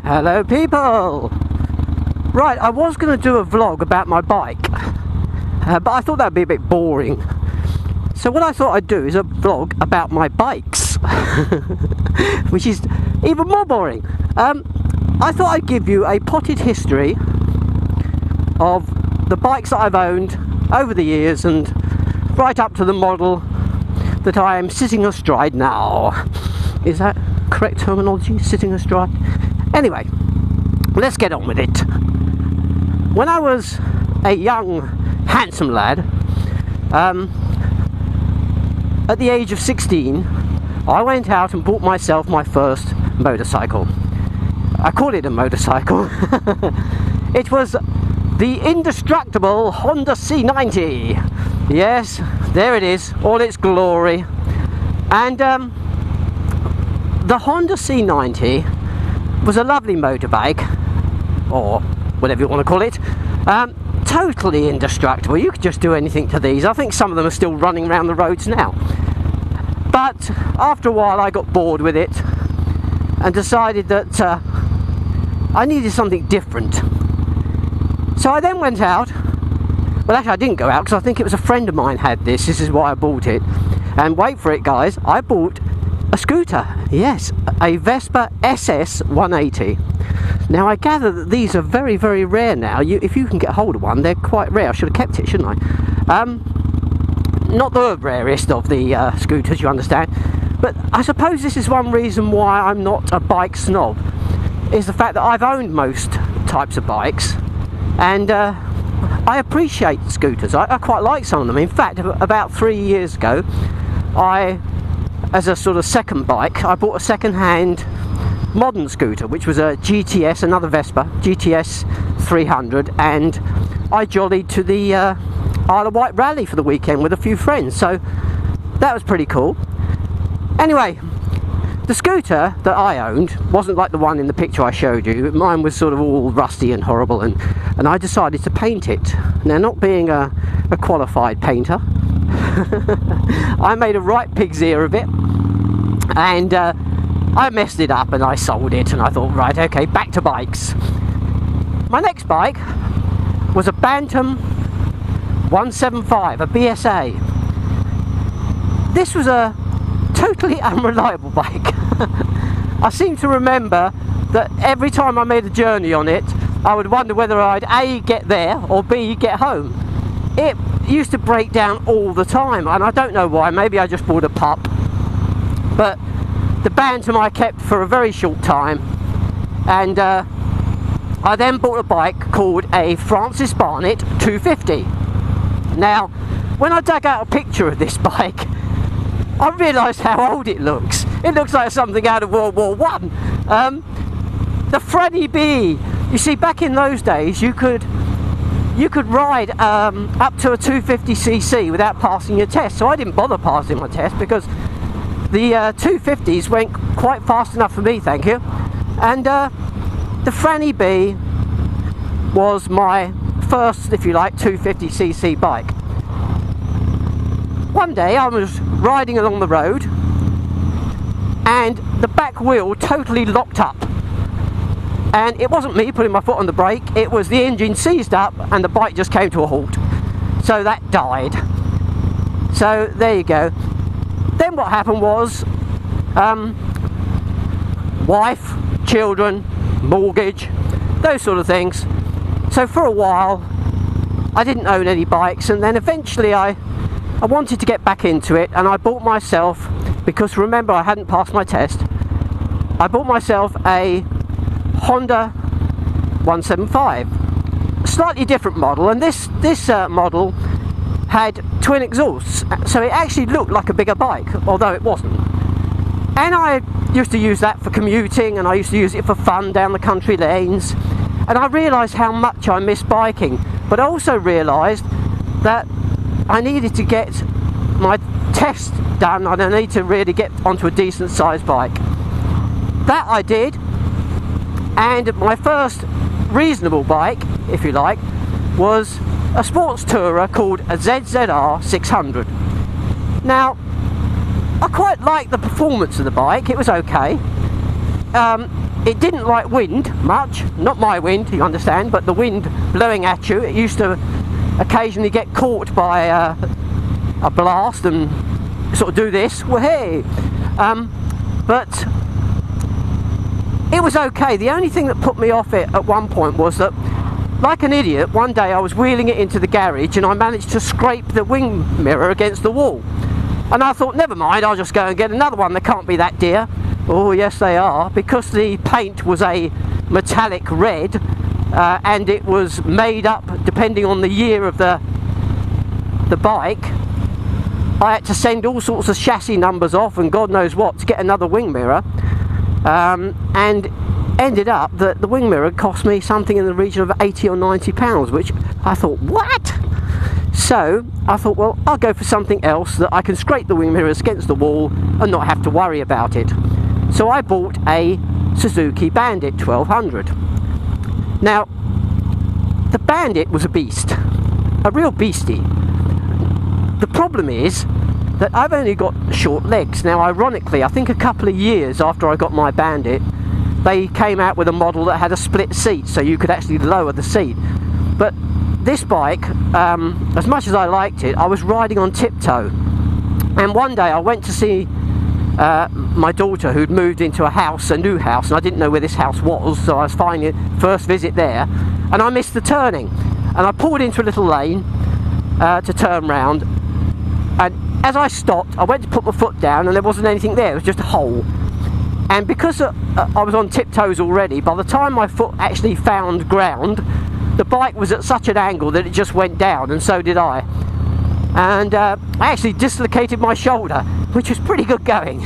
Hello people! Right, I was going to do a vlog about my bike, but I thought that would be a bit boring. So what I thought I'd do is a vlog about my bikes, which is even more boring. I thought I'd give you a potted history of the bikes that I've owned over the years and right up to the model that I am sitting astride now. Is that correct terminology? Sitting astride? Anyway, let's get on with it. When I was a young, handsome lad, at the age of 16, I went out and bought myself my first motorcycle. I call it a motorcycle. It was the indestructible Honda C90. Yes, there it is, all its glory. And the Honda C90 was a lovely motorbike, or whatever you want to call it. Totally indestructible. You could just do anything to these. I think some of them are still running around the roads now. But after a while I got bored with it and decided that I needed something different. So I then went out. Well, actually I didn't go out because I think it was a friend of mine had this. This is why I bought it. And wait for it, guys, I bought a scooter. Yes, a Vespa SS 180. Now I gather that these are very, very rare now. If you can get hold of one, they're quite rare. I should have kept it, shouldn't I? Not the rarest of the scooters, you understand. But I suppose this is one reason why I'm not a bike snob, is the fact that I've owned most types of bikes, and I appreciate scooters. I quite like some of them. In fact, about 3 years ago, as a sort of second bike, I bought a second-hand modern scooter, which was a GTS, another Vespa, GTS 300, and I jollied to the Isle of Wight rally for the weekend with a few friends, so that was pretty cool. Anyway, the scooter that I owned wasn't like the one in the picture I showed you. Mine was sort of all rusty and horrible, and I decided to paint it. Now, not being a qualified painter, I made a right pig's ear of it, and I messed it up and I sold it, and I thought, right, okay, back to bikes. My next bike was a Bantam 175, a BSA. This was a totally unreliable bike. I seem to remember that every time I made a journey on it, I would wonder whether I'd A, get there, or B, get home. It used to break down all the time, and I don't know why. Maybe I just bought a pup. But the Bantam I kept for a very short time, and I then bought a bike called a Francis Barnett 250. Now, when I dug out a picture of this bike, I realised how old it looks. It looks like something out of World War One. The Franny B. You see, back in those days, you could ride up to a 250cc without passing your test. So I didn't bother passing my test because the 250s went quite fast enough for me, thank you. And the Franny B was my first, if you like, 250cc bike. One day I was riding along the road and the back wheel totally locked up. And it wasn't me putting my foot on the brake, it was the engine seized up and the bike just came to a halt. So that died. So there you go. Then what happened was, wife, children, mortgage, those sort of things. So for a while I didn't own any bikes, and then eventually I wanted to get back into it, and I bought myself, because remember I hadn't passed my test, I bought myself a Honda 175, a slightly different model, and this model had twin exhausts, so it actually looked like a bigger bike, although it wasn't. And I used to use that for commuting, and I used to use it for fun down the country lanes, and I realised how much I miss biking, but I also realised that I needed to get my test done, and I need to really get onto a decent sized bike. That I did, and my first reasonable bike, if you like, was a sports tourer called a ZZR 600. Now, I quite liked the performance of the bike, it was okay. it didn't like wind much, not my wind, you understand, but the wind blowing at you. It used to occasionally get caught by a blast and sort of do this, well, hey, but it was okay. The only thing that put me off it at one point was that, like an idiot, one day I was wheeling it into the garage and I managed to scrape the wing mirror against the wall. And I thought, never mind, I'll just go and get another one. They can't be that dear. Oh, yes, they are. Because the paint was a metallic red and it was made up depending on the year of the bike, I had to send all sorts of chassis numbers off and God knows what to get another wing mirror. And ended up that the wing mirror cost me something in the region of £80 or £90, which I thought, what? So I thought, well, I'll go for something else that I can scrape the wing mirrors against the wall and not have to worry about it. So I bought a Suzuki Bandit 1200. Now, the Bandit was a beast, a real beastie. The problem is that I've only got short legs. Now, ironically, I think a couple of years after I got my Bandit, they came out with a model that had a split seat, so you could actually lower the seat. But this bike, as much as I liked it, I was riding on tiptoe. And one day I went to see my daughter, who'd moved into a new house, and I didn't know where this house was, so I was finding it, first visit there, and I missed the turning. And I pulled into a little lane to turn round, and as I stopped, I went to put my foot down, and there wasn't anything there, it was just a hole. And because I was on tiptoes already, by the time my foot actually found ground, the bike was at such an angle that it just went down, and so did I. And I actually dislocated my shoulder, which was pretty good going.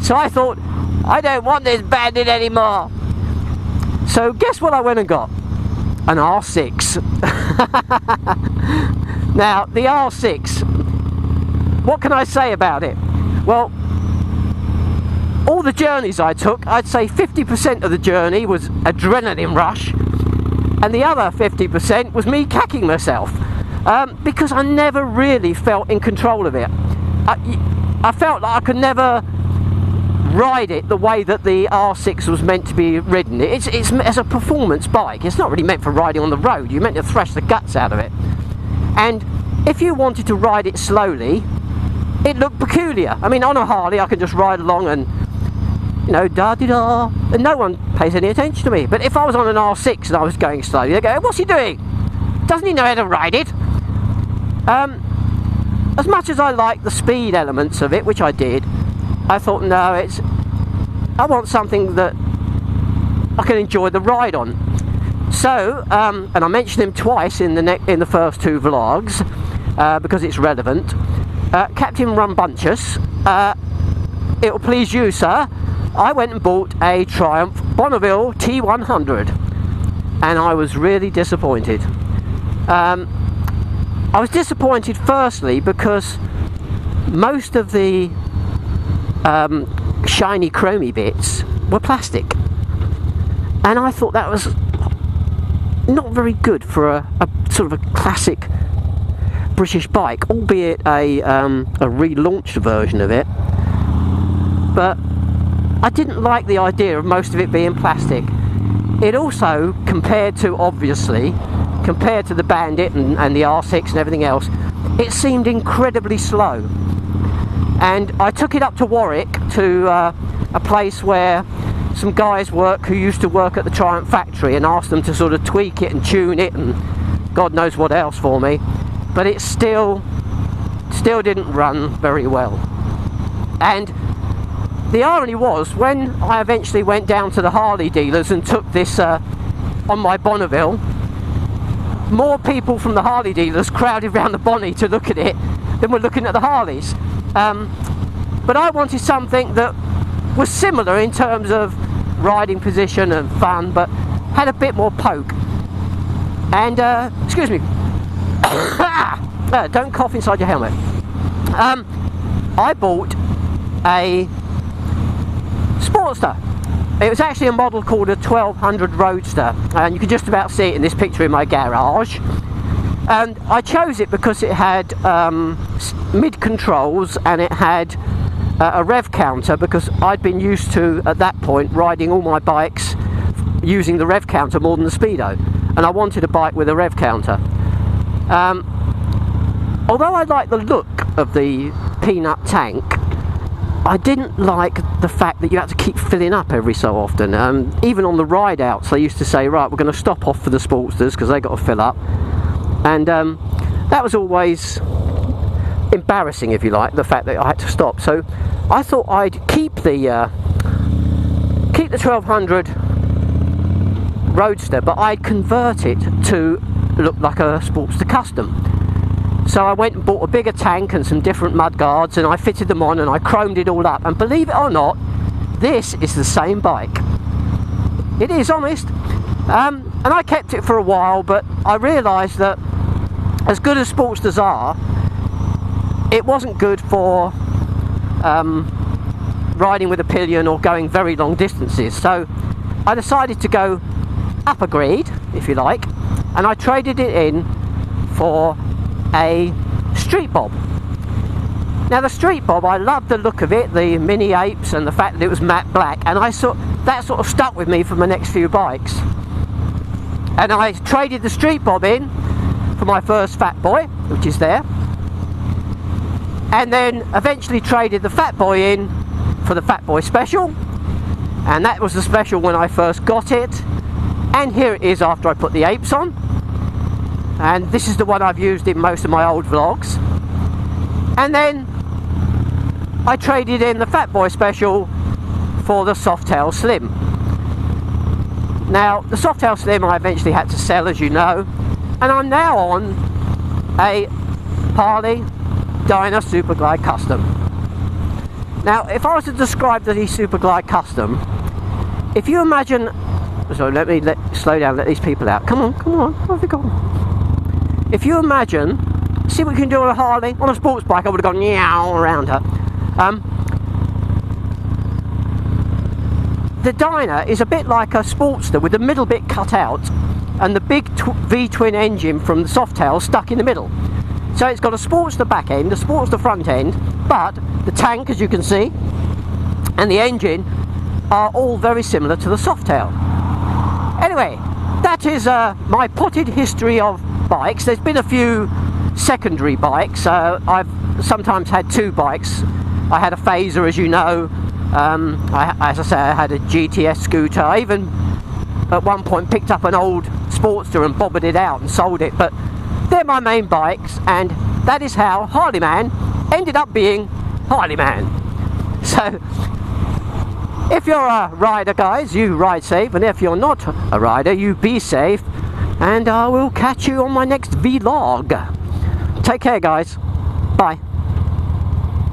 So I thought, I don't want this Bandit anymore. So guess what I went and got? An R6. Now, the R6, what can I say about it? Well, all the journeys I took, I'd say 50% of the journey was adrenaline rush, and the other 50% was me cacking myself, because I never really felt in control of it. I felt like I could never ride it the way that the R6 was meant to be ridden. It's as a performance bike. It's not really meant for riding on the road. You're meant to thrash the guts out of it. And if you wanted to ride it slowly, it looked peculiar. I mean, on a Harley, I can just ride along and, you know, da-di-da, and no one pays any attention to me. But if I was on an R6 and I was going slowly, they go, what's he doing? Doesn't he know how to ride it? As much as I like the speed elements of it, which I did, I thought, no, I want something that I can enjoy the ride on. So, and I mentioned him twice in the first two vlogs, because it's relevant. Captain Rumbuntious, it'll please you, sir, I went and bought a Triumph Bonneville T100, and I was really disappointed. I was disappointed firstly because most of the shiny chromy bits were plastic, and I thought that was not very good for a sort of a classic British bike, albeit a relaunched version of it. But I didn't like the idea of most of it being plastic. It also, compared to the Bandit and the R6 and everything else, it seemed incredibly slow. And I took it up to Warwick to a place where some guys work who used to work at the Triumph factory, and asked them to sort of tweak it and tune it and God knows what else for me. But it still didn't run very well. And the irony was, when I eventually went down to the Harley dealers and took this on my Bonneville, more people from the Harley dealers crowded around the Bonnie to look at it than were looking at the Harleys. But I wanted something that was similar in terms of riding position and fun, but had a bit more poke. And, excuse me, don't cough inside your helmet. I bought a Sportster. It was actually a model called a 1200 Roadster, and you can just about see it in this picture in my garage. And I chose it because it had mid controls, and it had a rev counter, because I'd been used to, at that point, riding all my bikes using the rev counter more than the Speedo, and I wanted a bike with a rev counter. Although I liked the look of the peanut tank, I didn't like the fact that you had to keep filling up every so often. Even on the ride outs, they used to say, right, we're going to stop off for the Sportsters because they got to fill up, and that was always embarrassing, if you like, the fact that I had to stop. So I thought I'd keep the 1200 Roadster, but I'd convert it to look like a Sportster Custom. So I went and bought a bigger tank and some different mud guards, and I fitted them on and I chromed it all up, and believe it or not, this is the same bike. It is, honest. And I kept it for a while, but I realised that as good as Sportsters are, it wasn't good for riding with a pillion or going very long distances. So I decided to go up a grade, if you like, and I traded it in for a Street Bob. Now the Street Bob, I loved the look of it, the mini apes, and the fact that it was matte black, and that sort of stuck with me for my next few bikes. And I traded the Street Bob in for my first Fat Boy, which is there, and then eventually traded the Fat Boy in for the Fat Boy Special, and that was the Special when I first got it, and here it is after I put the apes on. And this is the one I've used in most of my old vlogs. And then I traded in the Fat Boy Special for the Softail Slim. Now the Softail Slim I eventually had to sell, as you know, and I'm now on a Harley Dyna Superglide Custom. Now if I was to describe the Superglide Custom, if you imagine, so slow down, let these people out, come on, where have they gone? If you imagine, see what you can do on a Harley. On a sports bike I would have gone meow around her. The Dyna is a bit like a Sportster with the middle bit cut out and the big V-twin engine from the Softail stuck in the middle. So it's got a Sportster back end, a Sportster front end, but the tank, as you can see, and the engine are all very similar to the Softail. Anyway, that is my potted history of bikes. There's been a few secondary bikes. I've sometimes had two bikes. I had a Phaser, as you know. As I say, I had a GTS scooter. I even at one point picked up an old Sportster and bobbered it out and sold it. But they're my main bikes, and that is how Harleyman ended up being Harleyman. So if you're a rider, guys, you ride safe, and if you're not a rider, you be safe, and I will catch you on my next vlog. Take care, guys. Bye.